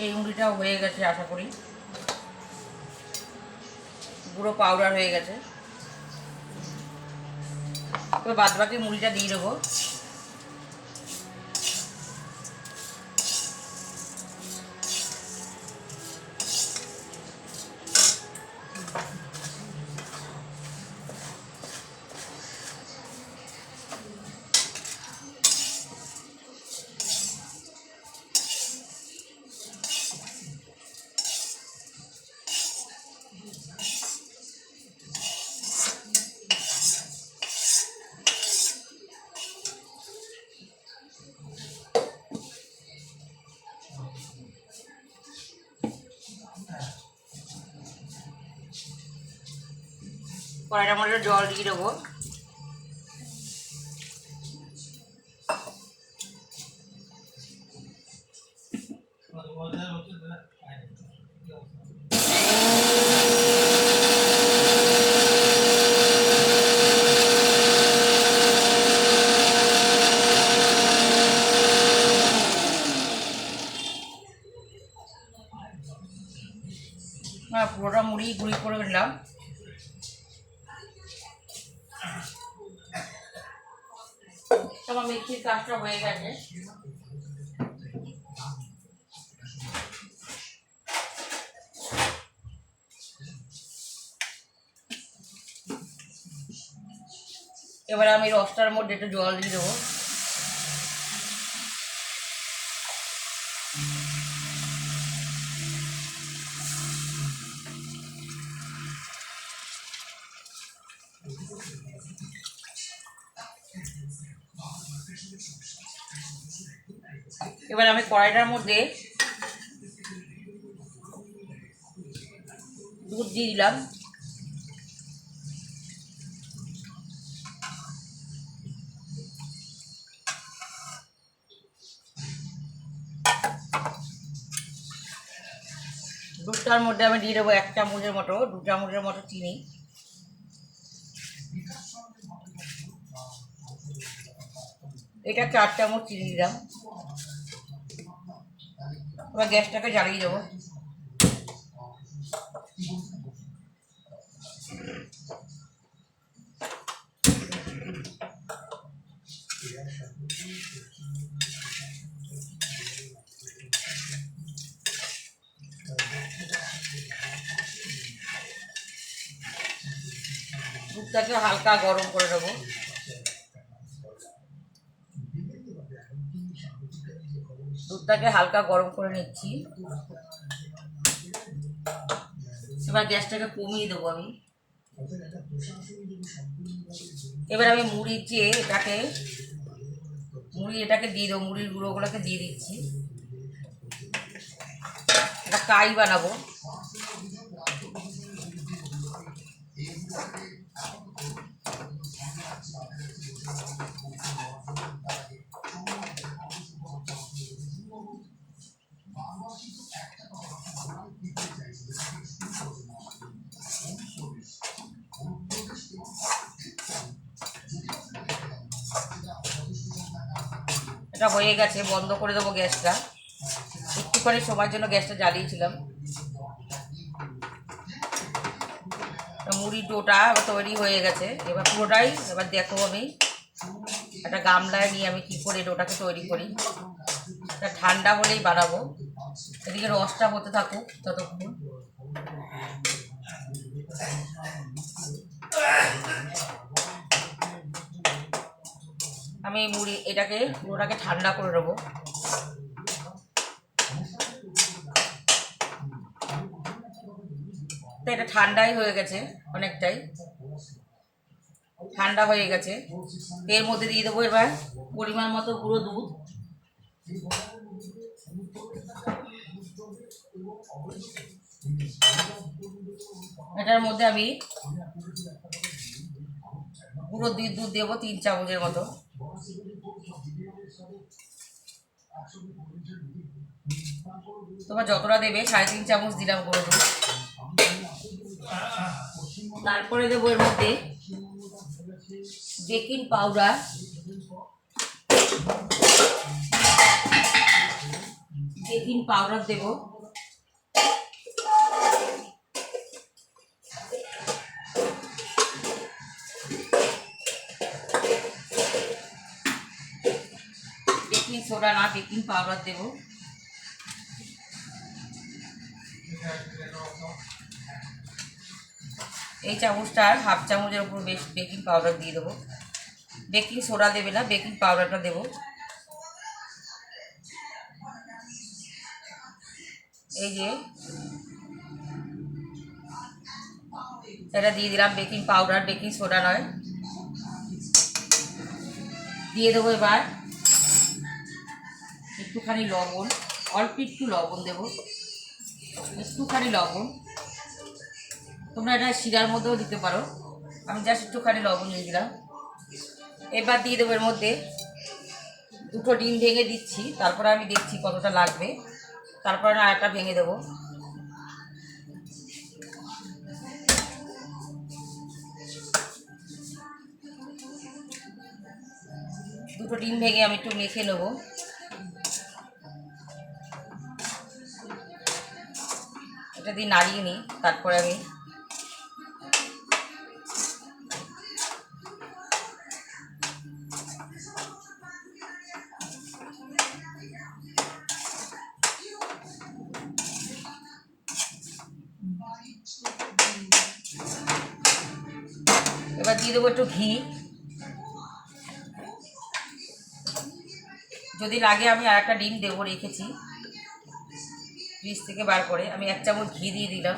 এই মুড়িটাও হয়ে গেছে আশা করি, পুরো পাউডার হয়ে গেছে। তো বাদ বাকি মুড়িটা দিয়ে দেবো। কড়াইটার মধ্যে জল দিয়ে দেবো। পুরোটা মুড়ি গুঁড়ি করে নিলাম। আমার মিক্সির কাজটা হয়ে গেছে। এবার আমি রসটার মধ্যে একটু জল দিয়ে দেবো। এবার আমি কড়াইটার মধ্যে দুধ দিয়ে দিলাম। দুধটার মধ্যে আমি দিয়ে দেবো 1 চামচের মতো, 2 চামচের মতো চিনি। এটা 4 চামচ চিনি দিলাম। এবার গ্যাসটাকে জ্বালিয়ে দেবো। দুধটাকে হালকা গরম করে দেবো। দুধটাকে হালকা গরম করে নিচ্ছি। এবার গ্যাসটাকে কমিয়ে দেবো আমি। এবার আমি মুড়ি এটাকে দিয়ে দেবো, মুড়ির গুঁড়োগুলোকে দিয়ে দিচ্ছি। এটা কাই বানাবো। এটা হয়ে গেছে, বন্ধ করে দেবো গ্যাসটা। একটুখানি সময়ের জন্য গ্যাসটা জ্বালিয়েছিলাম। মুড়ি ডোটা তৈরি হয়ে গেছে। এবার পুরোটাই এবার দেখো, আমি একটা গামলায় নিয়ে আমি কী করে ডোটাকে তৈরি করি। এটা ঠান্ডা হলেই বানাবো। এদিকে রসটা হতে থাকুক ততক্ষণ। আমি পুরোটাকে ঠান্ডা করে নেবো। তো এটা ঠান্ডাই হয়ে গেছে, অনেকটাই ঠান্ডা হয়ে গেছে। এর মধ্যে দিয়ে দেবো এবার পরিমাণ মতো গুঁড়ো দুধ। এটার মধ্যে আমি গুঁড়ো দুধ দেবো 3 চামচের মতো। তোমার যতটা দেবে 3.5 চামচ দিলাম গুঁড়ো দুধ। তারপরে দেবো এর মধ্যে বেকিং পাউডার, দেবো সোডা না, বেকিং পাউডার দেব। এই চামচটার হাফ চামচের উপর বেকিং পাউডার দিয়ে দেবো। বেকিং সোডা দেবে না, বেকিং পাউডারটা দেবো। এই যে এটা দিয়ে দিলাম, বেকিং পাউডার, বেকিং সোডা নয়। দিয়ে দেবো এবার একটুখানি লবণ, অল্প একটু লবণ দেবো, একটুখানি লবণ। তোমরা এটা শিরার মধ্যেও দিতে পারো, আমি জাস্ট একটুখানি লবণ দিয়ে দিলাম। এবার দিয়ে দেবো এর মধ্যে 2টো ডিম ভেঙে দিচ্ছি, তারপরে আমি দেখছি কতটা লাগবে, তারপরে আর একটা ভেঙে দেবো। দুটো ডিম ভেঙে আমি একটু মেখে নেবো। এটা দিয়ে নাড়িয়ে নিই, তারপরে আমি এবার দিয়ে দেবো একটু ঘি। যদি লাগে আমি আর একটা ডিম দেবো, রেখেছি ফ্রিজ থেকে বার করে। আমি 1 চামচ ঘি দিয়ে দিলাম।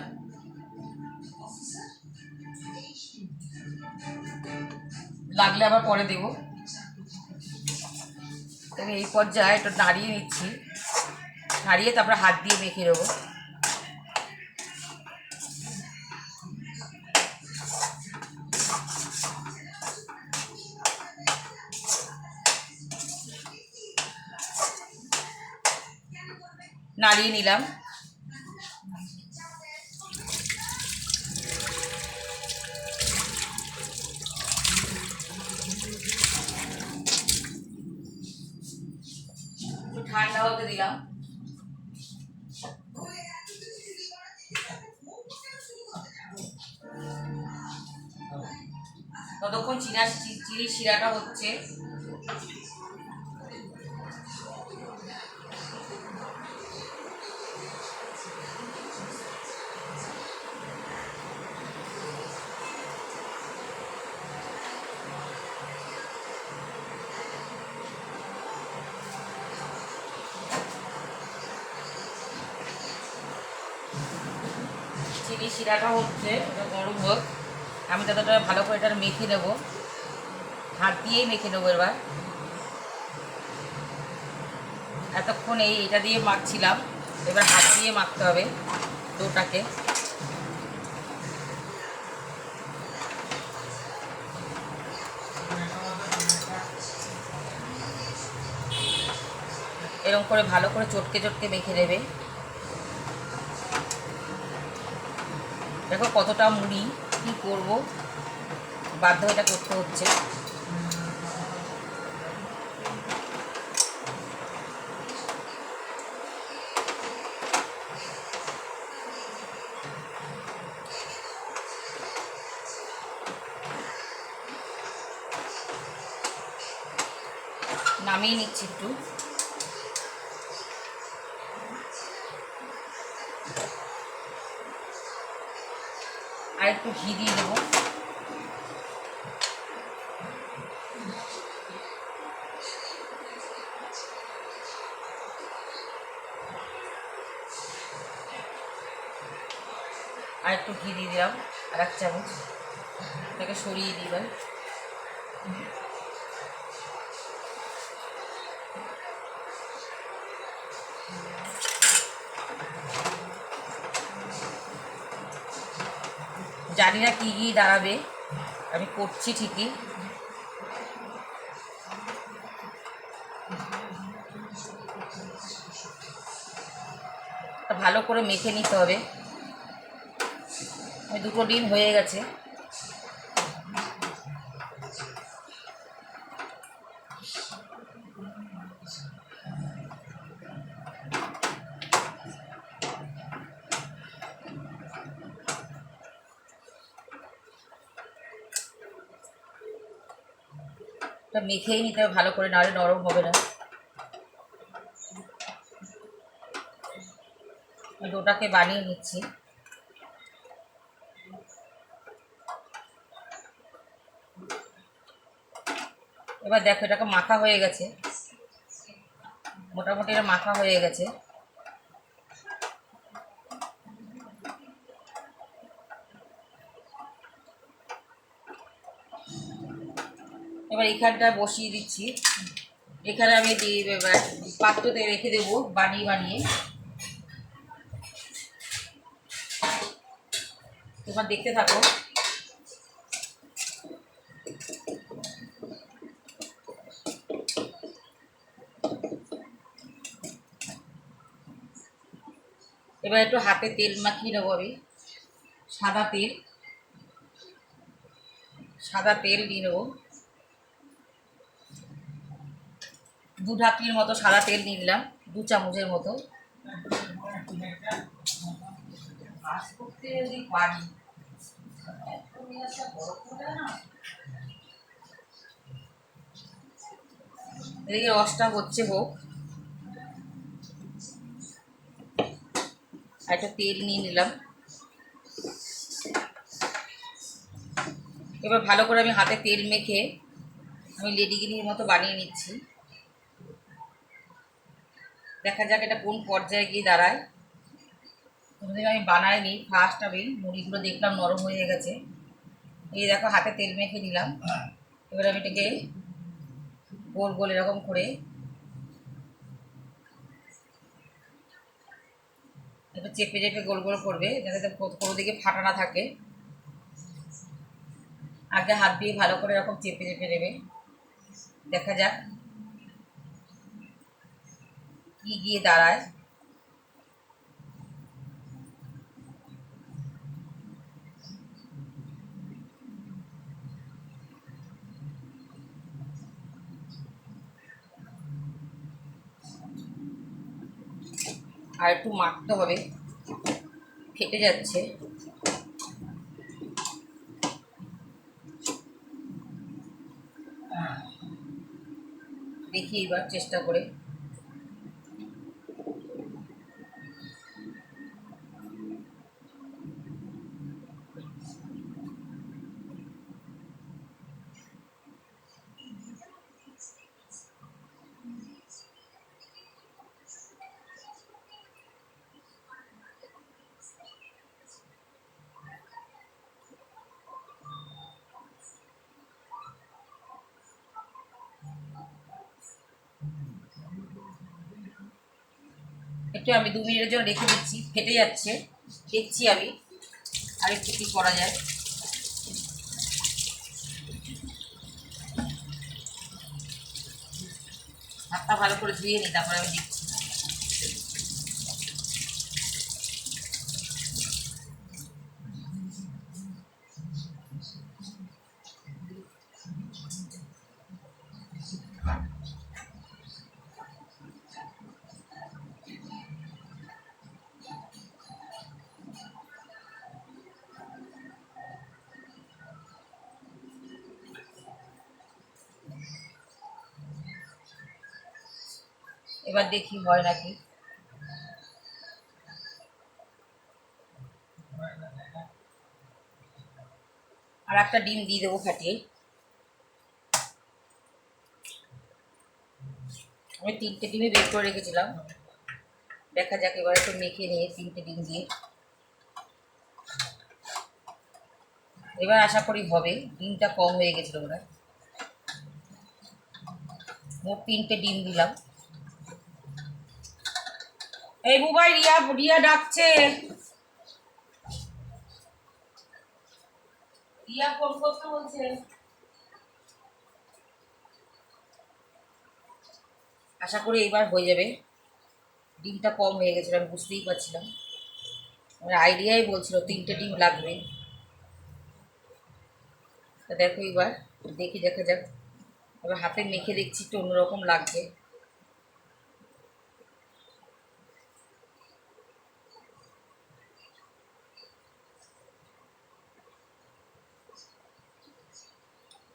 লাগলে আবার পরে দেবো। তবে এই পর্যায়ে একটু নাড়িয়ে নিচ্ছি, নাড়িয়ে তারপরে হাত দিয়ে মেখে দেবো। নাড়িয়ে নিলাম। একটু ঠান্ডা হতে দিলাম। ততক্ষণ চিনি শিরাটা হচ্ছে। চিনি শিরাটা হচ্ছে, ওটা গরম হোক, আমি ততটা ভালো করে এটা মেখে নেবো, হাত দিয়েই মেখে নেবো। এবার এতক্ষণ এটা দিয়ে মাখছিলাম, এবার হাত দিয়ে মাখতে হবে ডোটাকে। এরকম করে ভালো করে চটকে চটকে মেখে নেবে। দেখো কতটা মুড়ি, কী করবো, বাধ্য এটা করতে হচ্ছে। নামিয়ে নিচ্ছি একটু। আর একটু ঘি দিয়ে দেবো। আর একটু ঘি দিয়ে দিলাম, আর 1 চামচ। এটাকে সরিয়ে দিবেন। জানি না কী কী দাঁড়াবে, আমি করছি ঠিকই। ভালো করে মেখে নিতে হবে। 2টো ডিম হয়ে গেছে। এটা মেখেই নিতে হবে ভালো করে, নাহলে নরম হবে না। ডোটাকে বানিয়ে নিচ্ছি। এবার দেখো এটাকে মাখা হয়ে গেছে, মোটামুটি এটা মাখা হয়ে গেছে। এবার এখানটা বসিয়ে দিচ্ছি। এখানে আমি এবার পাত্রতে রেখে দেবো বানিয়ে বানিয়ে। তোমার দেখতে থাকো। এবার একটু হাতে তেল মাখিয়ে নেবো আমি, সাদা তেল নিয়ে নেবো। 2 ঢাকনির মতো সাদা তেল নিয়ে নিলাম, 2 চামচের মতো। এদিকে রসটা হচ্ছে হোক। একটা তেল নিয়ে নিলাম। এবার ভালো করে আমি হাতে তেল মেখে আমি লেডিগিনির মতো বানিয়ে নিচ্ছি। দেখা যাক এটা কোন পর্যায়ে গিয়ে দাঁড়ায়। কোনোদিন আমি বানাইনি, ফার্স্ট আমি মুড়িগুলো দেখলাম নরম হয়ে গেছে। এই দেখো হাতে তেল মেখে নিলাম। এবার আমি এটাকে গোল গোল এরকম করে একটু চেপে চেপে গোল গোল করবে, যাতে কোনো দিকে ফাটা না থাকে। আগে হাত দিয়ে ভালো করে এরকম চেপে চেপে নেবে। দেখা যাক কি গিয়ে দাঁড়ায়। আর একটু মাখতে হবে, ফেটে যাচ্ছে। দেখি এবার চেষ্টা করে। একটু আমি 2 মিনিটের জন্য রেখে দিচ্ছি, ফেটে যাচ্ছে। দেখছি আমি আর একটু কী করা যায়। হাতটা ভালো করে ধুয়ে নিই, তারপরে আমি দেখছি। এবার দেখি হয় নাকি। আর একটা ডিম দিয়ে দেবো ফাটিয়ে। আমি 3টে ডিমই বের করে রেখেছিলাম। দেখা যাক এবার একটু মেখে নিয়ে 3টে ডিম দিয়ে। এবার আশা করি হবে। ডিমটা কম হয়ে গেছিলো ওরা। মোট 3টে ডিম দিলাম। এই বুবাই, রিয়া রিয়া ডাকছে, রিয়া ফোন করতে বলছে। আশা করি এবার হয়ে যাবে। ডিমটা কম হয়ে গেছিলো, আমি বুঝতেই পারছিলাম। আমার আইডিয়াই বলছিল 3টে ডিম লাগবে। তা দেখো এবার দেখি, দেখা যাক। এবার হাতে মেখে দেখছি একটু অন্যরকম লাগছে।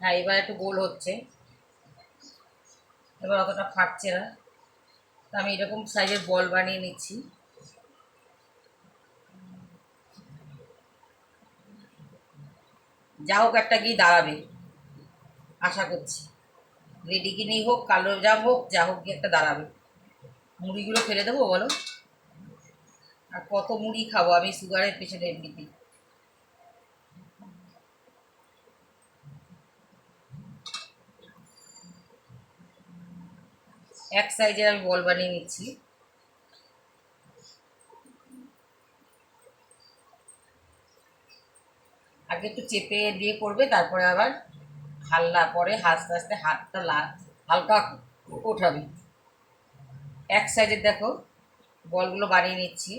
হ্যাঁ, এবার একটু গোল হচ্ছে। এবার অতটা ফাটছে না। তো আমি এরকম সাইজের বল বানিয়ে নিচ্ছি। যা হোক একটা গিয়ে দাঁড়াবে আশা করছি। রেডি কিনেই হোক, কালো জাম হোক, যা হোক গিয়ে একটা দাঁড়াবে। মুড়িগুলো ফেলে দেবো বলো? আর কত মুড়ি খাবো আমি সুগারের পেছনে এমনিতেই। এক সাইজের আমি বল বানিয়ে নিচ্ছি। আগে একটু চেপে দিয়ে করবে, তারপরে আবার হালকা পরে আস্তে আস্তে হাতটা হালকা ওঠাবে। এক সাইডের দেখো বলগুলো বানিয়ে নিচ্ছি।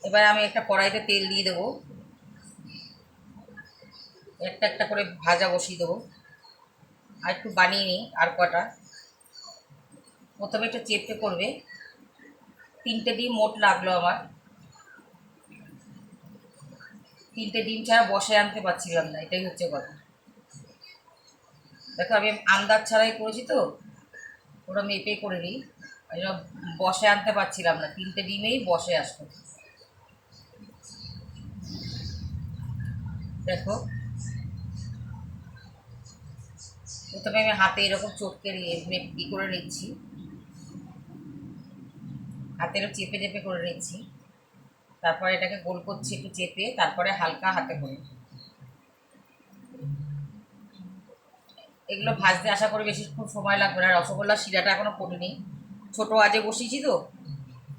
এবার আমি একটা কড়াইতে তেল দিয়ে দেবো, একটা একটা করে ভাজা বসিয়ে দেবো। আর একটু বানিয়ে নিই আর কটা। প্রথমে একটু চেপে করবে। 3টে ডিম মোট লাগলো আমার। 3টে ডিম ছাড়া বসে আনতে পারছিলাম না, এটাই হচ্ছে কথা। দেখো আমি আন্দাজ ছাড়াই করেছি তো, ওরা মেপে করে নিই। বসে আনতে পারছিলাম না, 3টে ডিমেই বসে আসতো। দেখো প্রথমে আমি হাতে এরকম চটকে ই করে নিচ্ছি, হাতে এরকম চেপে চেপে করে নিচ্ছি। তারপরে এটাকে গোল করছি একটু চেপে, তারপরে হালকা হাতে করে। এগুলো ভাজতে আশা করি বেশিক্ষণ সময় লাগবে না। রসগোল্লার শিরাটা এখনও করিনি, ছোটো আজে বসিয়েছি তো,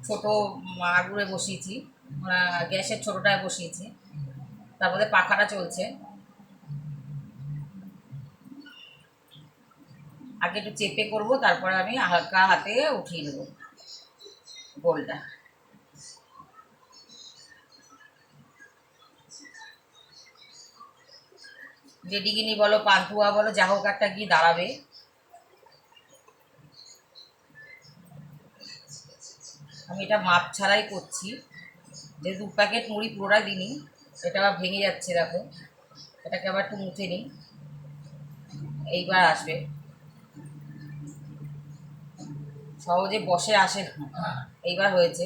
ছোটো আগুনে বসিয়েছি, গ্যাসের ছোটোটায় বসিয়েছি, তার মধ্যে পাখাটা চলছে। আগে একটু চেপে করবো, তারপরে আমি হালকা হাতে উঠিয়ে নেবো গোলটা। লেডিগিনি বলো, পান্তুয়া বলো, যা হোক একটা গিয়ে দাঁড়াবে। আমি এটা মাপ ছাড়াই করছি, যে 2 প্যাকেট মুড়ি পুরোটা দিনই। এটা আবার ভেঙে যাচ্ছে দেখো, এটাকে আবার একটু মুছে নিই, এইবার আসবে। সহজে বসে আসে না, এইবার হয়েছে।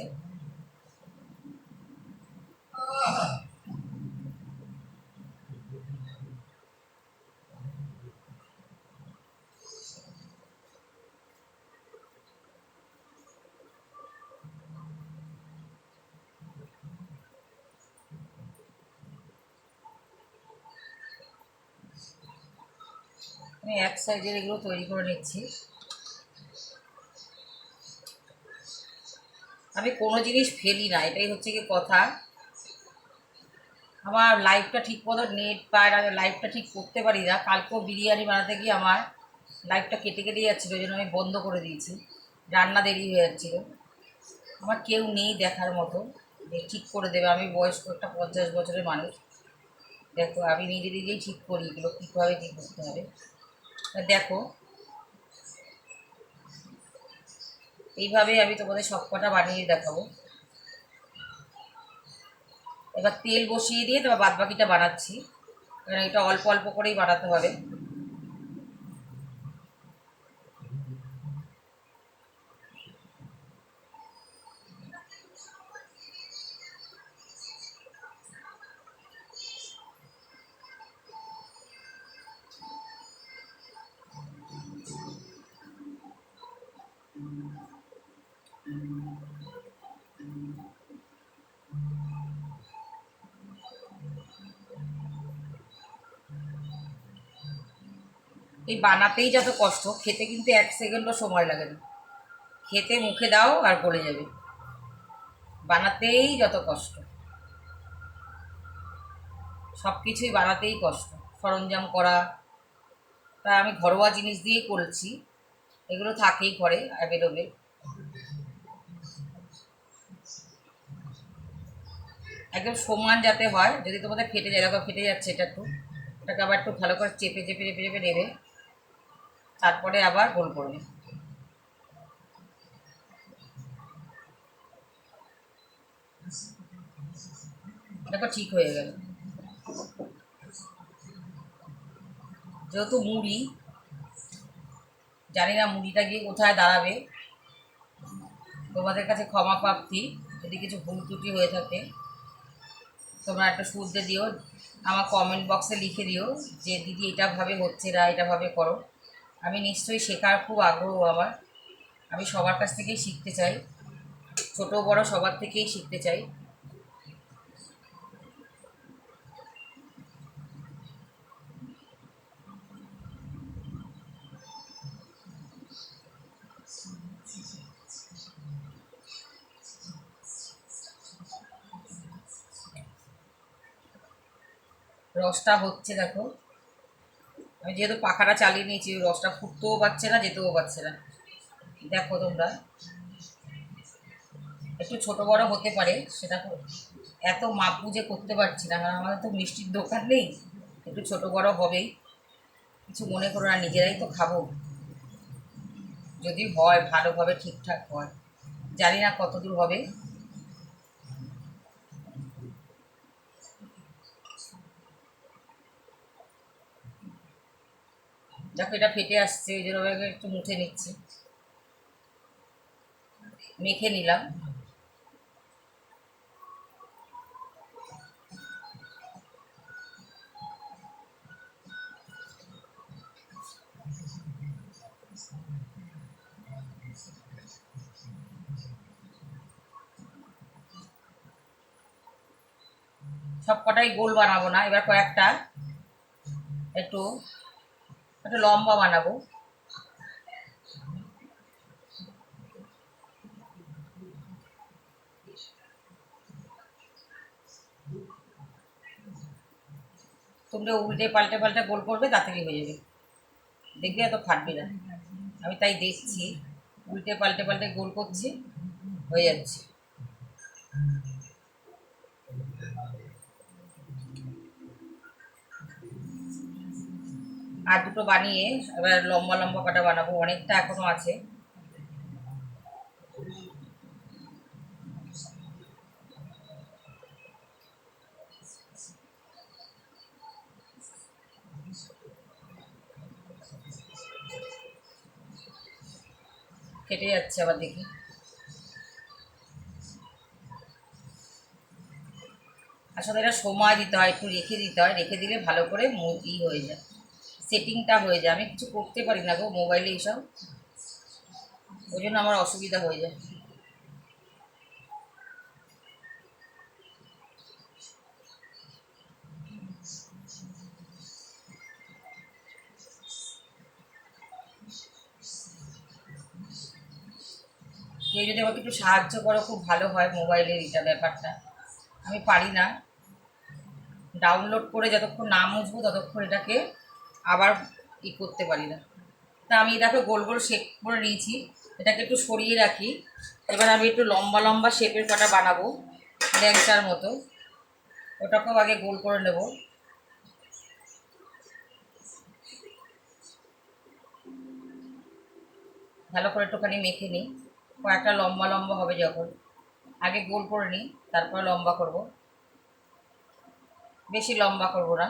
আমি এক সাইজের এগুলো তৈরি করে নিচ্ছি। আমি কোনো জিনিস ফেলি না, এটাই হচ্ছে কি কথা। আমার লাইফটা ঠিক মতো নেট পায় না, লাইফটা ঠিক করতে পারি না। কালকেও বিরিয়ানি বানাতে গিয়ে আমার লাইফটা কেটে কেটে যাচ্ছিলো, ওই জন্য আমি বন্ধ করে দিয়েছি। রান্না দেরি হয়ে যাচ্ছিলো। আমার কেউ নেই দেখার মতো যে ঠিক করে দেবে। আমি বয়স্ক একটা 50 বছরের মানুষ। দেখো আমি নিজে নিজেই ঠিক করি এগুলো কীভাবে কী করতে হবে। দেখো এইভাবে আমি তোমাদের সব কটা বানিয়ে দেখাবো। এবার তেল বসিয়ে দিয়ে তারপর বাদ বাকিটা বানাচ্ছি, কারণ এটা অল্প অল্প করেই বানাতে হবে। এই বানাতেই যত কষ্ট, খেতে কিন্তু 1 সেকেন্ডও সময় লাগে না। খেতে মুখে দাও আর গলে যাবে। বানাতেই যত কষ্ট, সব কিছুই বানাতেই কষ্ট, সরঞ্জাম করা। তা আমি ঘরোয়া জিনিস দিয়েই করেছি, এগুলো থাকেই ঘরে অ্যাভেলেবেল। একদম সমান যাতে হয়, যদি তোমাদের ফেটে যায়, এরকম ফেটে যাচ্ছে এটা একটু, এটাকে আবার একটু ভালো করে চেপে চেপে চেপে চেপে নেবে, তারপরে আবার গোল করবে। দেখো ঠিক হয়ে গেল। যেহেতু মুড়ি, জানি না মুড়িটা গিয়ে কোথায় দাঁড়াবে, তোমাদের কাছে ক্ষমা প্রার্থী। যদি কিছু ভুল ত্রুটি হয়ে থাকে তোমরা একটা শুনতে দিও, আমার কমেন্ট বক্সে লিখে দিও যে দিদি এটাভাবে হচ্ছে না, এটাভাবে করো। আমি নিশ্চয়ই শেখার খুব আগ্রহ আমার, আমি সবার কাছ থেকেই শিখতে চাই, ছোট বড় সবার থেকেই শিখতে চাই। রসটা হচ্ছে দেখো, আমি যেহেতু পাখাটা চালিয়ে নিয়েছি, রসটা ফুটতেও পারছে না, যেতেও পারছে না। দেখো তোমরা, একটু ছোট বড় হতে পারে, সেটা এত মাপ বুঝে করতে পারছি না, কারণ আমাদের তো মিষ্টির দোকান নেই। একটু ছোট বড় হবেই, কিছু মনে করো না, নিজেরাই তো খাবো। যদি হয় ভালোভাবে ঠিকঠাক হয়, জানি না কত দূর হবে। দেখো এটা ফেটে আসছে, ওই জন্য একটু মুঠে নিচ্ছি, মেখে নিলাম। সব কটাই গোল বানাবো না, এবার কয়েকটা একটু একটু লম্বা বানাবো। তোমরা উল্টে পাল্টে পাল্টে গোল করবে, তাড়াতাড়ি হয়ে যাবে, দেখবে এত ফাটবে না। আমি তাই দেখছি, উল্টে পাল্টে পাল্টে গোল করছি, হয়ে যাচ্ছে। আর দুটো বানিয়ে এবার লম্বা লম্বা কাটা বানাবো, অনেকটা এখনো আছে। কেটে যাচ্ছে আবার দেখি। আসলে এটা সময় দিতে হয়, একটু রেখে দিতে হয়, রেখে দিলে ভালো করে হয়ে যায়, সেটিংটা হয়ে যায়। আমি কিছু করতে পারি না গো মোবাইলে এইসব, ওই জন্য আমার অসুবিধা হয়ে যায়। কেউ যদি আমাকে একটু সাহায্য করো খুব ভালো হয়, মোবাইলের এটা ব্যাপারটা আমি পারি না। ডাউনলোড করে যতক্ষণ না মুছবো ততক্ষণ এটাকে আবার করতে পারি না। তা আমি দেখো গোল গোল শেপ করে নিয়েছি, এটাকে একটু সরিয়ে রাখি। এবার আমি একটু লম্বা লম্বা শেপের কটা বানাবো, ল্যাংচার মতো, ওটাকেও আগে গোল করে নেব। ভালো করে একটুখানি মেখে নিই, কয়েকটা লম্বা লম্বা হবে যখন, আগে গোল করে নিই, তারপর লম্বা করব, বেশি লম্বা করব না।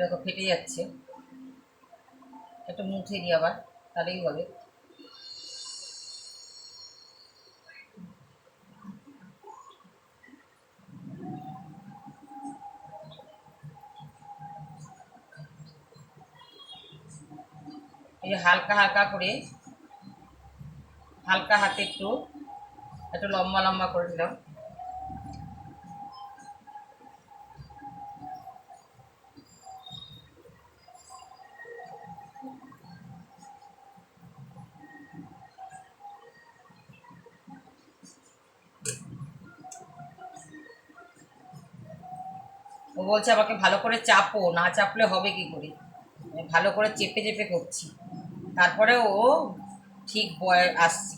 দেখো ফেটে যাচ্ছে, একটু মুছে নিই আবার, তাহলেই হবে। এই যে হালকা হালকা করে, হালকা হাতে একটু একটু লম্বা লম্বা করে দিলাম। ও বলছে আমাকে ভালো করে চাপো, না চাপলে হবে কি করে, আমি ভালো করে চেপে চেপে করছি, তারপরে ও ঠিক আসছে,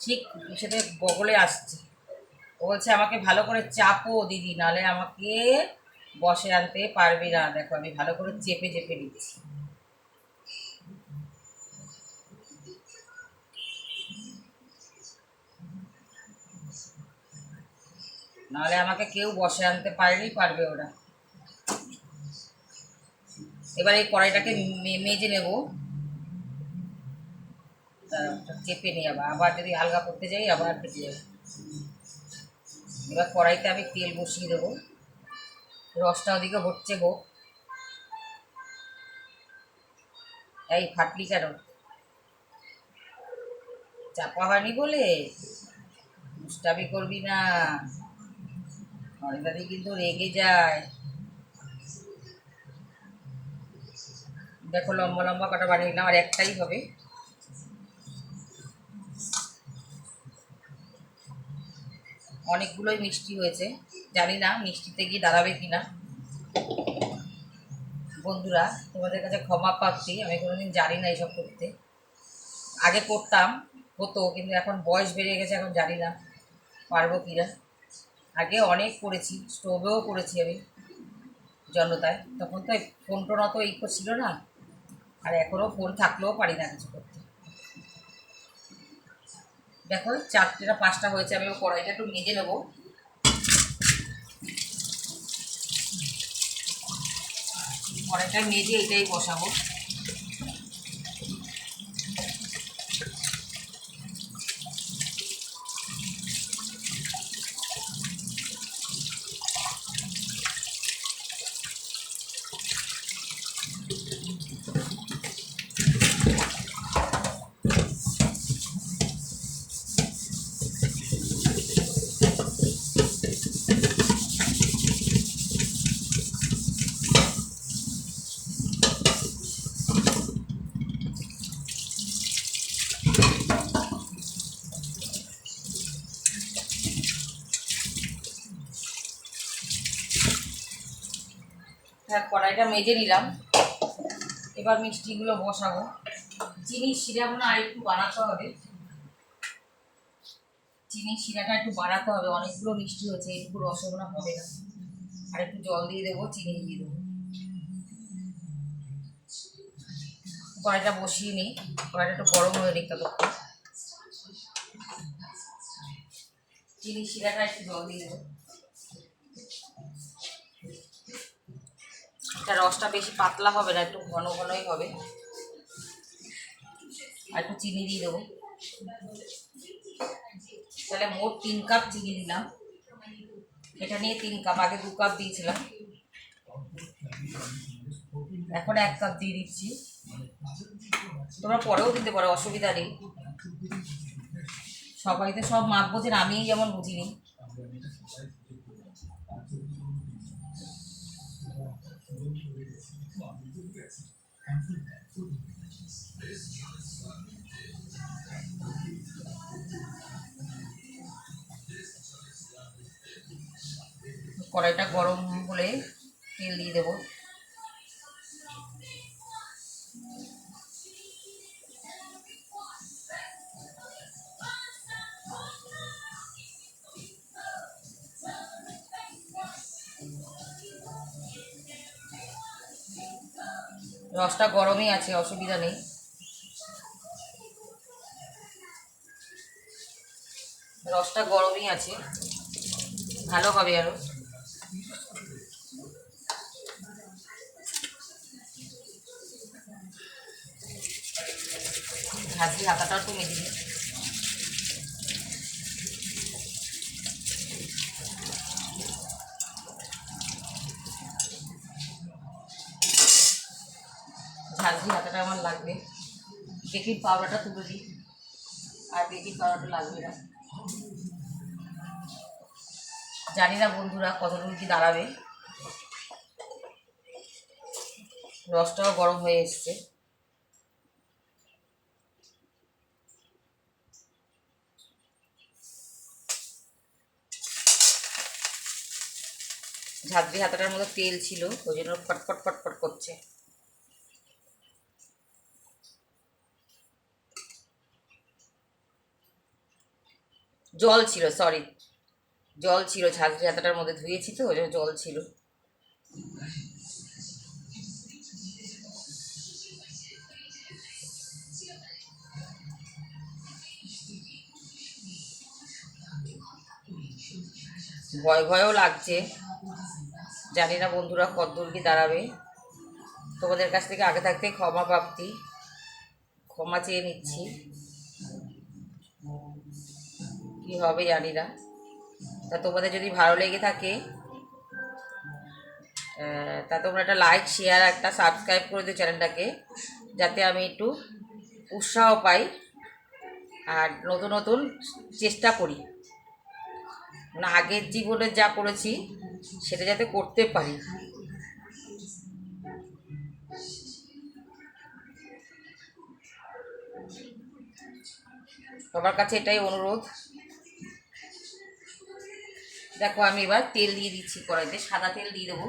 ঠিক সেটা বগলে আসছে। ও বলছে আমাকে ভালো করে চাপো দিদি, নাহলে আমাকে বসে আনতে পারবি না। দেখো আমি ভালো করে চেপে চেপে দিচ্ছি, নাহলে আমাকে কেউ বসে আনতে পারবে ওরা। এবার এই কড়াইটাকে মেজে নেব। চেপে নিই, আবার আবার যদি আলগা করতে যাই আবার ফেটে যাবে। এবার কড়াইতে আমি তেল বসিয়ে দেবো, রসটা ওদিকে হচ্ছে হোক। এই ফাটলি কেন? চাপা হয়নি বলে দুষ্টামি করবি না, অনেকটাতেই কিন্তু রেগে যায়। দেখো লম্বা লম্বা কটা বানিয়ে নিলাম, আর একটাই হবে। অনেকগুলোই মিষ্টি হয়েছে, জানি না মিষ্টিতে গিয়ে দাঁড়াবে কিনা। বন্ধুরা তোমাদের কাছে ক্ষমা প্রার্থী, আমি কোনোদিন জানি না এইসব করতে। আগে করতাম, হতো, কিন্তু এখন বয়স বেড়ে গেছে, এখন জানি না পারবো কিনা। আগে অনেক করেছি, স্টোভেও করেছি আমি জনতায়, তখন তো ফোন টোন অত এই ছিল না, আর এখনও ফোন থাকলেও পারি না কিছু করতে। দেখো 4টে না 5টা হয়েছে, আমি কড়াইটা একটু মেজে নেবো। কড়াইটা মেজে এটাই বসাবো। হ্যাঁ, কড়াইটা মেজে নিলাম, এবার মিষ্টিগুলো বসাবো। চিনির শিরাগুলো আর একটু বানাতে হবে, চিনির শিরাটা একটু বাড়াতে হবে, অনেকগুলো মিষ্টি হয়েছে, একটু রসগোল্লা হবে না। আর একটু জল দিয়ে দেবো, চিনি দিয়ে দেবো। কড়াইটা বসিয়ে নিই, কড়াইটা একটু গরম হয়ে নিই ততক্ষণ। চিনির শিরাটা একটু জল দিয়ে দেবো। এটা রসটা বেশি পাতলা হবে না, একটু ঘন ঘনই হবে। আর একটু চিনি দিয়ে দেবো। তাহলে মোট 3 কাপ চিনি দিলাম, এটা নিয়ে 3 কাপ, আগে 2 কাপ দিয়েছিলাম, এখন 1 কাপ দিয়ে দিচ্ছি। তোমরা পরেও দিতে পারো, অসুবিধা নেই। সবাই তো সব মাপ বোঝেন, আমিই যেমন বুঝিনি। কড়াইটা গরম হলে তেল দিয়ে দেবো। রসটা গরমই আছে, অসুবিধা নেই। রসটা গরমই আছে, ভালো হবে আরো। ঝাঁঝরি হাতাটাও একটু মেজে দিই। ঝাঁঝরি হাতাটা আমার লাগবে। বেকিং পাউডারটা তুলে দিই, আর বেকিং পাউডারটা লাগবে না। জানি না বন্ধুরা কতটুকু কি দাঁড়াবে। রসটাও গরম হয়ে এসছে। ঝাঁঝরি হাতাটার মধ্যে তেল ছিল, ওই জন্য ফটফট ফটফট করছে। জল ছিল, সরি, জল ছিল, ঝাঁঝরি হাতাটার মধ্যে ধুয়েছি তো, ওই জন্য জল ছিল। ভয় ভয়ও লাগছে, জানি না বন্ধুরা কতদূর কি দাঁড়াবে। তোমাদের কাছ থেকে আগে থাকতে ক্ষমা প্রাপ্তি, ক্ষমা চেয়ে নিচ্ছি। কী হবে জানি না। তা তোমাদের যদি ভালো লেগে থাকে তা তোমরা একটা লাইক শেয়ার একটা সাবস্ক্রাইব করে দিও চ্যানেলটাকে, যাতে আমি একটু উৎসাহ পাই আর নতুন নতুন চেষ্টা করি, মানে আগের জীবনে যা করেছি সেটা যাতে করতে পারি। সবার কাছে এটাই অনুরোধ। দেখো আমি এবার তেল দিয়ে দিচ্ছি কড়াইতে, সাদা তেল দিয়ে দেবো।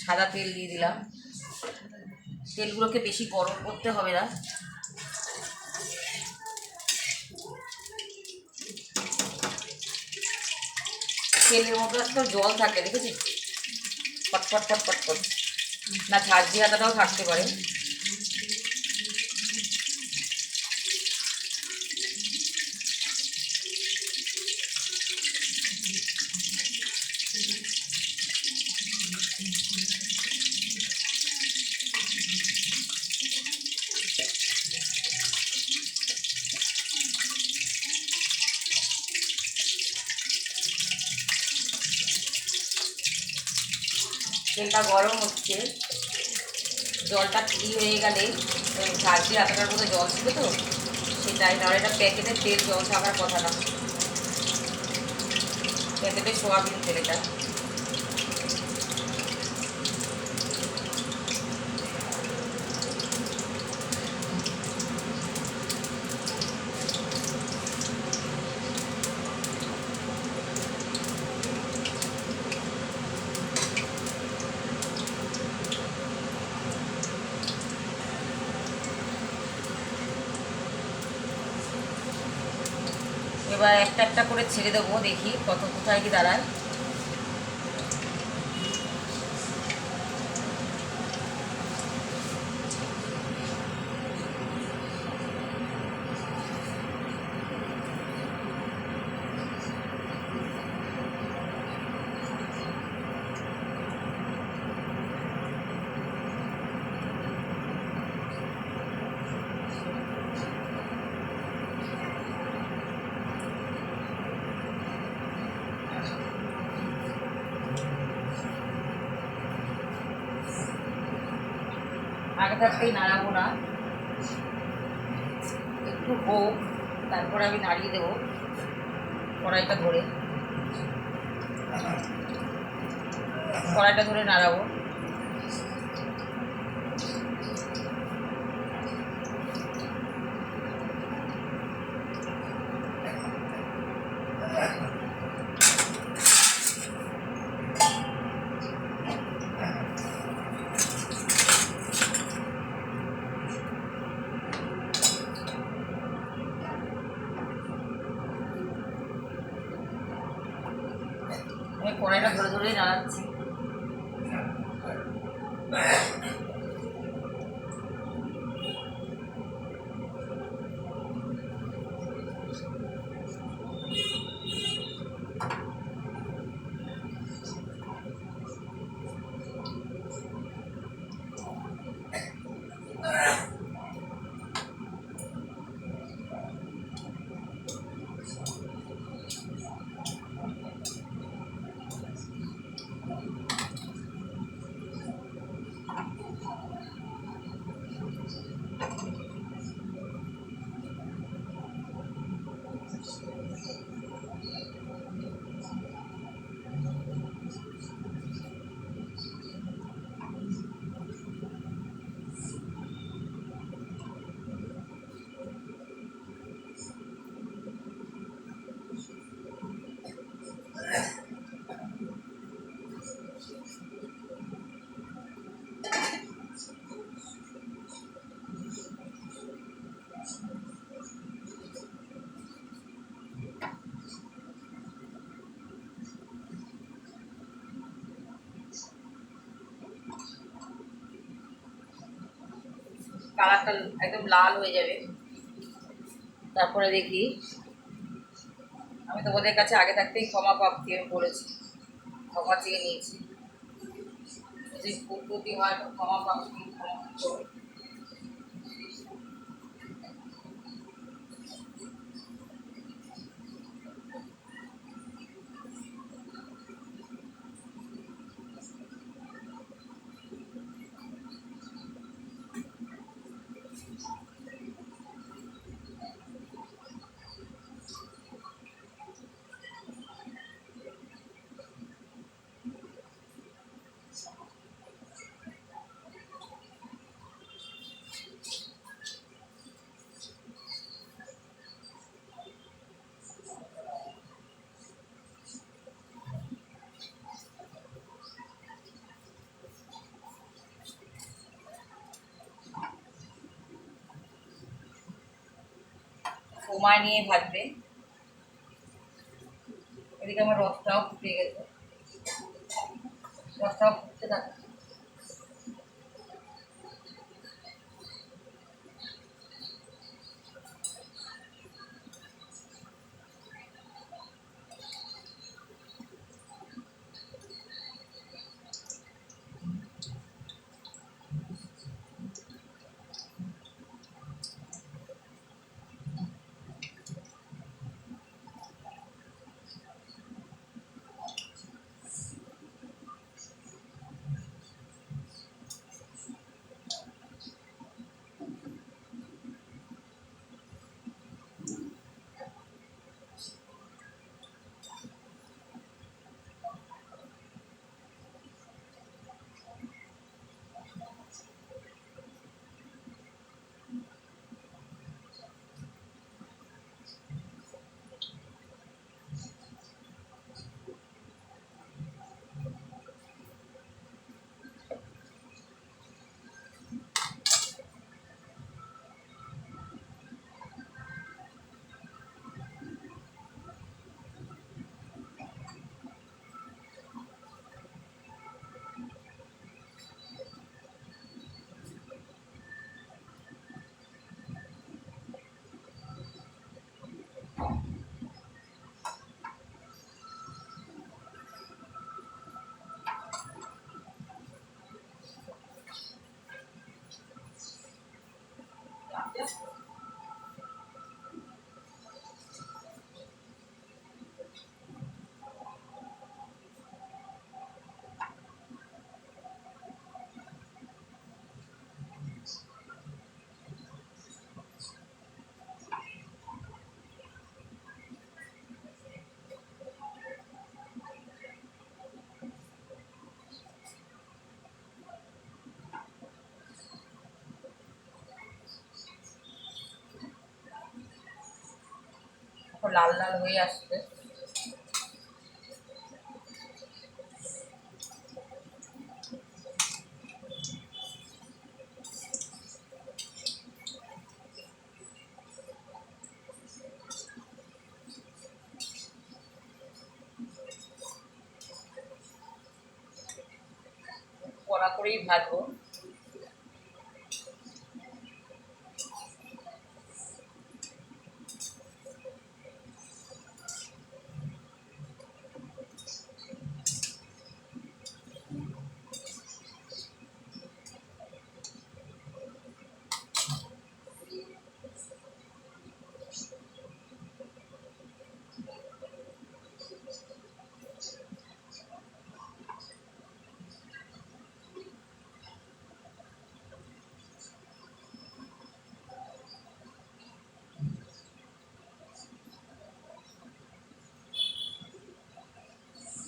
সাদা তেল দিয়ে দিলাম। তেলগুলোকে বেশি গরম করতে হবে না। তেলের মধ্যে একটা জল থাকে, দেখেছিস, পটপট পটপট পট, না ঝাঁঝরি হাতাটাও থাকতে পারে। তেলটা গরম হচ্ছে, জলটা ফ্রি হয়ে গেলে ঝাঁঝরি হাতাটার মধ্যে জল ছিল তো সেটাই, নাহলে এটা প্যাকেটের তেল, জল থাকার কথা না, প্যাকেটের সোয়াবিন তেল এটা। এবার একটা একটা করে ছেড়ে দেবো, দেখি কত কোথায় কি দাঁড়ায়। আগে থাকতেই নাড়াবো না, একটু হোক তারপরে আমি নাড়িয়ে দেবো কড়াইটা ধরে, কড়াইটা ধরে নাড়াবো। আমি কড়াইটা ধরে ধরেই নাড়াচ্ছি। কালারটা একদম লাল হয়ে যাবে, তারপরে দেখি। আমি তোমাদের কাছে আগে থাকতেই ক্ষমা প্রাপ্তি আমি বলেছি, ক্ষমা চেয়ে নিয়েছি। যদি ভুল ত্রুটি হয় তো ক্ষমা প্রার্থী, ক্ষমা করবে। সময় নিয়ে ভাজবে। এদিকে আমার রসটাও ফুটে গেছে, রসটাও ফুটতে থাকে। লাল লাল হয়ে আসছে। কড়া করেই ভাজবো।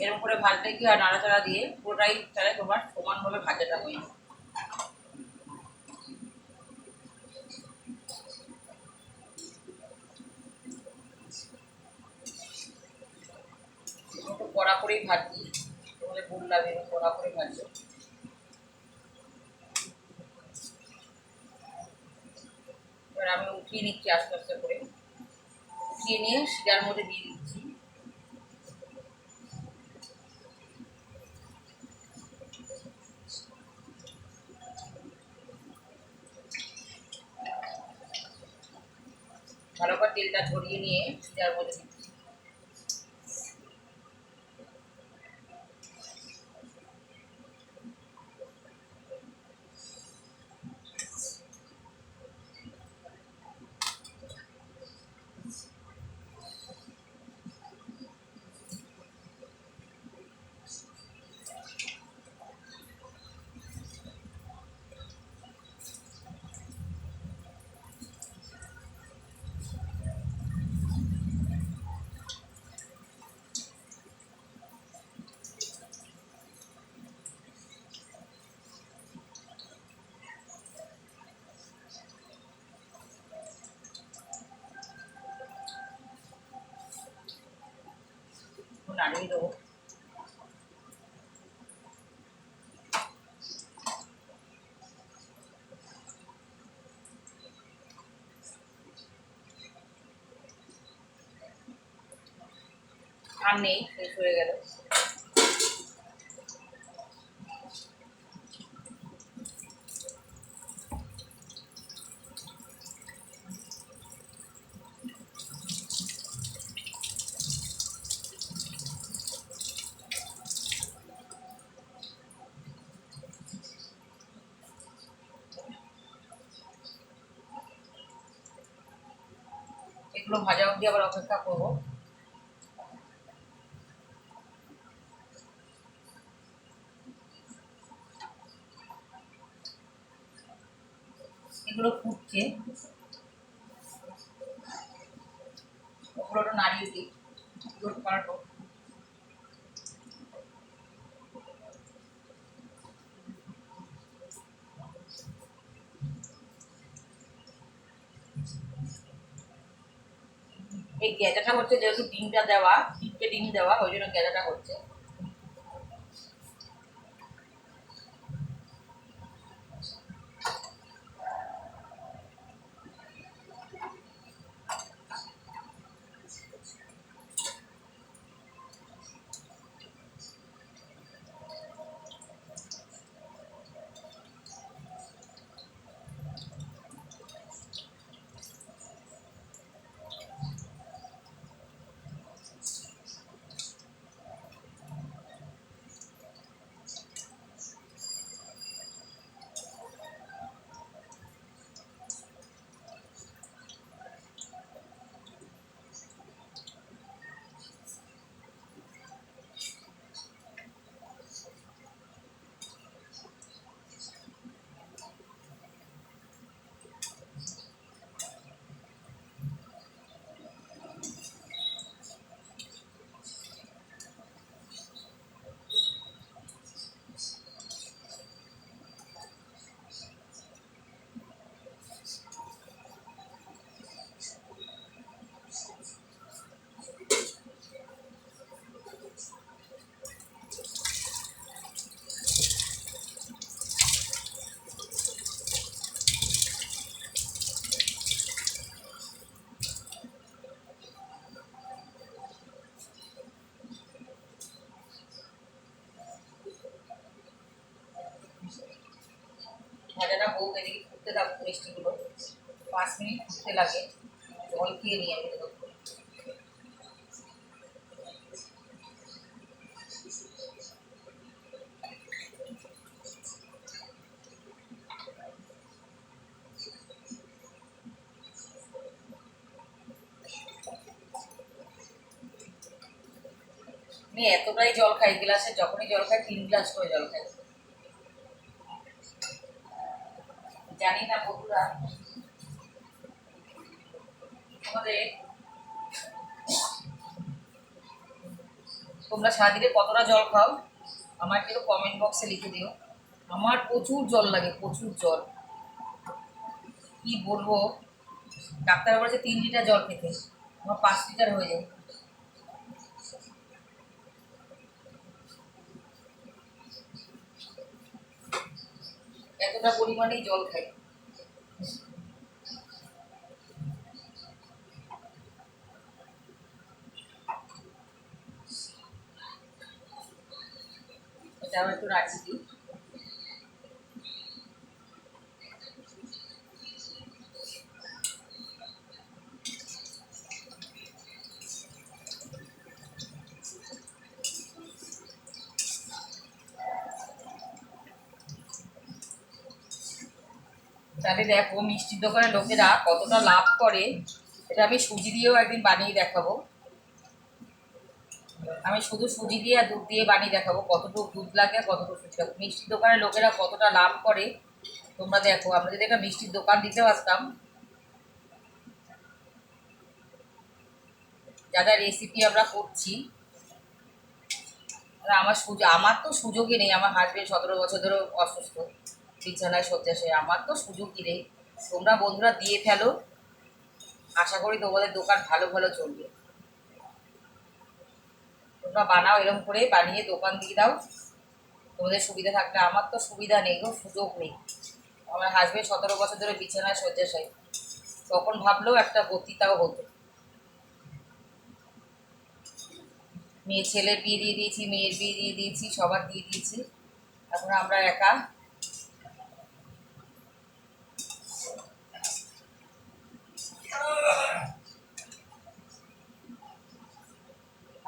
এরকম করে ভাজলে কি হয়, নাড়াচাড়া দিয়ে পুরোটাই তাহলে তোমার সমানভাবে ভাজাটা হয়ে যাবে। একটু কড়া করেই ভাজছি, তোমাদের বললাম এরকম কড়া করে ভাজবে। এবার আমি উঠিয়ে নিচ্ছি আস্তে আস্তে করে, উঠিয়ে নিয়ে শিরার মধ্যে দিয়ে দিচ্ছি। ভালো করে তেলটা ঝরিয়ে নিয়ে শিরার মধ্যে দিচ্ছি। নাড়িয়ে দেবো। আর নেই, শেষ হয়ে গেল। এগুলো ভাজা অবধি আবার অপেক্ষা করবো। এগুলো ফুটছে, ওগুলো একটু নাড়িয়ে দিই, দুধ পাল্টো। এই গেঁজাটা হচ্ছে যেহেতু ডিমটা দেওয়া, 3টে ডিম দেওয়া, ওই জন্য গেঁজাটা হচ্ছে। ভাজাটা হোক, এদিকে ফুটতে থাকুক মিষ্টিগুলো। 5 মিনিট ফুটতে লাগে, জল খেয়ে নিই আমি। আমি এতটাই জল খাই, গ্লাসে যখনই জল খাই 3 গ্লাস করে জল খাই। জানি না বন্ধুরা, তোমাদের তোমরা সারাদিনে কতটা জল খাও আমার কিন্তু কমেন্ট বক্সে লিখে দিও। আমার প্রচুর জল লাগে, প্রচুর জল, কি বলবো। ডাক্তার বলেছে 3 লিটার জল খেতে, আমার 5 লিটার হয়ে যায়। এতটা পরিমাণেই জল খাই। এটা আবার একটু রাখি দিই। তাহলে দেখো মিষ্টির দোকানের লোকেরা কতটা লাভ করে। এটা আমি সুজি দিয়েও একদিন বানিয়ে দেখাবো। আমি শুধু সুজি দিয়ে আর দুধ দিয়ে বানিয়ে দেখাবো কতটুকু দুধ লাগে আর কতটুকু সুজি লাগে। মিষ্টির দোকানের লোকেরা কতটা লাভ করে তোমরা দেখো। আমরা যদি একটা মিষ্টির দোকান দিতে পারতাম, যা যা রেসিপি আমরা করছি, আমার তো সুযোগই নেই। আমার হাজবেন্ড 17 বছর ধরে অসুস্থ, বিছানায় শয্যাশায়ী, আমার তো সুযোগই নেই। তোমরা বন্ধুরা দিয়ে ফেলো, আশা করি তোমাদের দোকান ভালো ভালো চলবে। তোমরা বানাও, এরকম করে বানিয়ে দোকান দিয়ে দাও, তোমাদের সুবিধা থাকলে। আমার তো সুবিধা নেই গো, সুযোগ নেই। আমার হাজবেন্ড 17 বছর ধরে বিছানায় শয্যাশায়ী, তখন ভাবলেও একটা বক্তৃতাও হতো। মেয়ে ছেলের বিয়ে দিয়ে দিয়েছি, মেয়ের বিয়ে দিয়ে দিয়েছি, সবার দিয়ে দিয়েছি, এখন আমরা একা।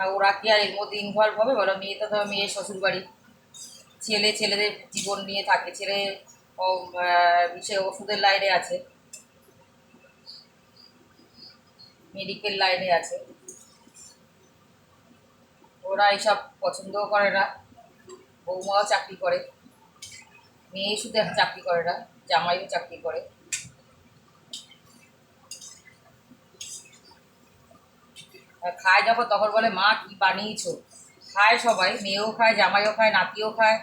আর ওরা কি আর এর মধ্যে ইনভলভ হবে বলো? মেয়ে তো ধরো মেয়ের শ্বশুর বাড়ি, ছেলে ছেলেদের জীবন নিয়ে থাকে, ছেলে সে ওষুধের লাইনে আছে, মেডিকেল লাইনে আছে, ওরা এইসব পছন্দও করে না। বৌমাও চাকরি করে, মেয়ে শুধু এক চাকরি করে না, জামাইও চাকরি করে। আর খায় যখন তখন বলে মা কি বানিয়েছো। খায় সবাই, মেয়েও খায়, জামাইও খায়, নাতিও খায়,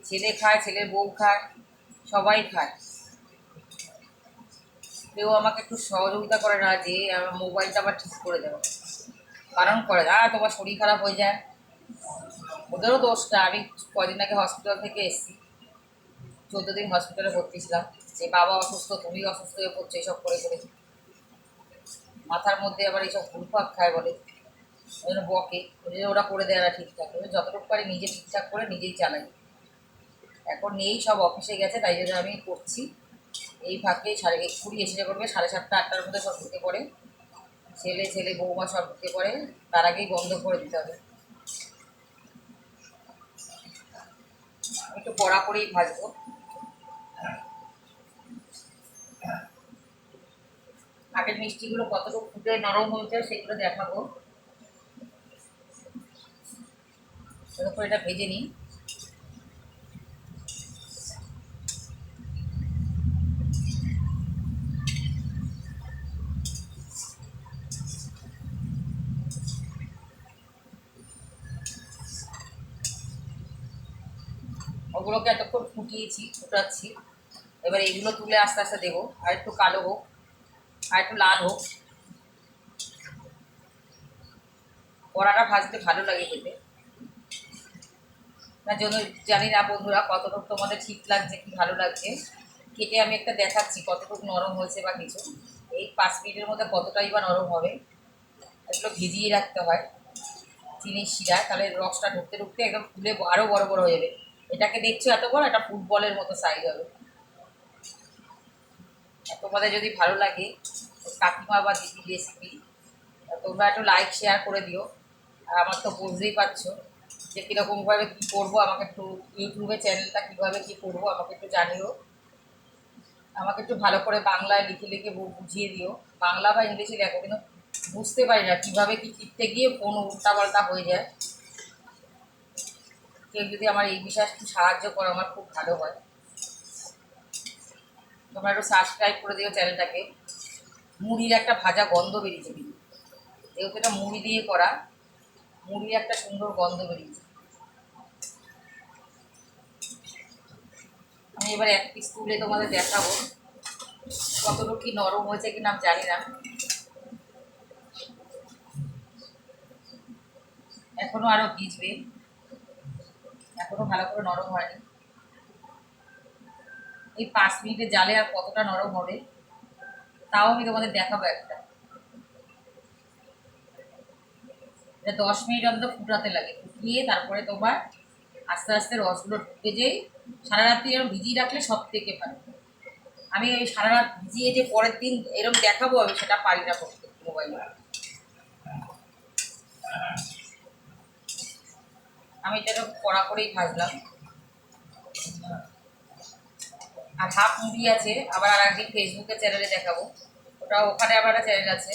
ছেলে খায়, ছেলের বউ খায়, সবাই খায়। কেউ আমাকে একটু সহযোগিতা করে না যে আমার মোবাইলটা আবার ঠিক করে দেবে, বারণ করে তোমার শরীর খারাপ হয়ে যায়। ওদেরও দোষটা। আমি কদিন আগে হসপিটাল থেকে এসেছি, 14 দিন হসপিটালে ভর্তি ছিলাম। যে বাবা অসুস্থ, তুমি অসুস্থ হয়ে পড়ছো এইসব করে করে, মাথার মধ্যে আবার এইসব ঘুরপাক খায় বলে, ওই জন্য বকে। ওই জন্য ওরা করে দেয় না ঠিকঠাক, ওই যতটুকু পারি নিজে ঠিকঠাক করে নিজেই চালাই। এখন নেই, সব অফিসে গেছে, তাই জন্য আমি করছি। এই ফাঁকে এক্ষুনি এসে করবে, 7:30 8টার মধ্যে সব ঢুকে পড়ে, ছেলে ছেলে বৌমা সব ঢুকে পড়ে, তার আগেই বন্ধ করে দিতে হবে। একটু কড়া করেই ভাজবো। আগের মিষ্টিগুলো কতটুকু ফুটে নরম হয়েছে সেগুলো দেখাবো। এরপর এটা ভেজে নিই। ওগুলোকে এতক্ষণ ফুটাচ্ছি। এবার এইগুলো তুলে আস্তে আস্তে দেবো, আর একটু কালো হোক, আর একটু লাল হোক। কড়াটা ভাজতে ভালো লাগে খেতে, তার জন্য জানি না বন্ধুরা কতটুকু তোমাদের ঠিক লাগছে কি ভালো লাগছে। কেটে আমি একটা দেখাচ্ছি কতটুকু নরম হয়েছে বা কিছু। এই 5 মিনিটের মধ্যে কতটাই বা নরম হবে। এগুলো ভিজিয়ে রাখতে হয় চিনির শিরায়, তাহলে রসটা ঢুকতে ঢুকতে একদম ফুলে আরও বড় বড় হয়ে যাবে। এটাকে দেখছো এত বড়, এটা ফুটবলের মতো সাইজ হবে। তোমাদের যদি ভালো লাগে কাকিমা বা দিদির রেসিপি, তোমরা একটু লাইক শেয়ার করে দিও। আর আমার তো বুঝতেই পারছো যে কীরকমভাবে কী করবো, আমাকে একটু ইউটিউবে চ্যানেলটা কীভাবে কী করবো আমাকে একটু জানিও। আমাকে একটু ভালো করে বাংলায় লিখে লিখে বুঝিয়ে দিও। বাংলা বা ইংলিশে লেখো, কিন্তু বুঝতে পারি না কীভাবে কী লিখতে গিয়ে কোনো উল্টাপাল্টা হয়ে যায়। কেউ যদি আমার এই বিষয়ে একটু সাহায্য করো আমার খুব ভালো হয়। তোমরা একটু সাবস্ক্রাইব করে দিও চ্যানেলটাকে। মুড়ির একটা ভাজা গন্ধ বেরিয়েছে কিন্তু, যেহেতু এটা মুড়ি দিয়ে করা, মুড়ির একটা সুন্দর গন্ধ বেরিয়েছে। আমি এবার এক পিস তুলে তোমাদের দেখাবো কতটুকু কি নরম হয়েছে কিনা আমি জানি না, এখনো আরো ভিজবে, এখনো ভালো করে নরম হয়নি। এই 5 মিনিটের জালে আর কতটা নরম হবে তাও আমি তোমাদের দেখাবো একটা। এটা 10 মিনিট অন্তত ফুটাতে লাগে, ফুটিয়ে তারপরে তোমার আস্তে আস্তে রসগুলো ঢুকে যেয়ে সারা রাত্রি এরকম ভিজিয়ে রাখলে সব থেকে ভালো। আমি ওই সারা রাত ভিজিয়ে যে পরের দিন এরকম দেখাবো আমি সেটা পারি না করতে মোবাইলে। আমি এটা এরকম কড়া করেই ভাজলাম। আর হাফ মুড়ি আছে, আবার আর একদিন ফেসবুকে চ্যানেলে দেখাবো, ওটা ওখানে আবার একটা চ্যানেল আছে,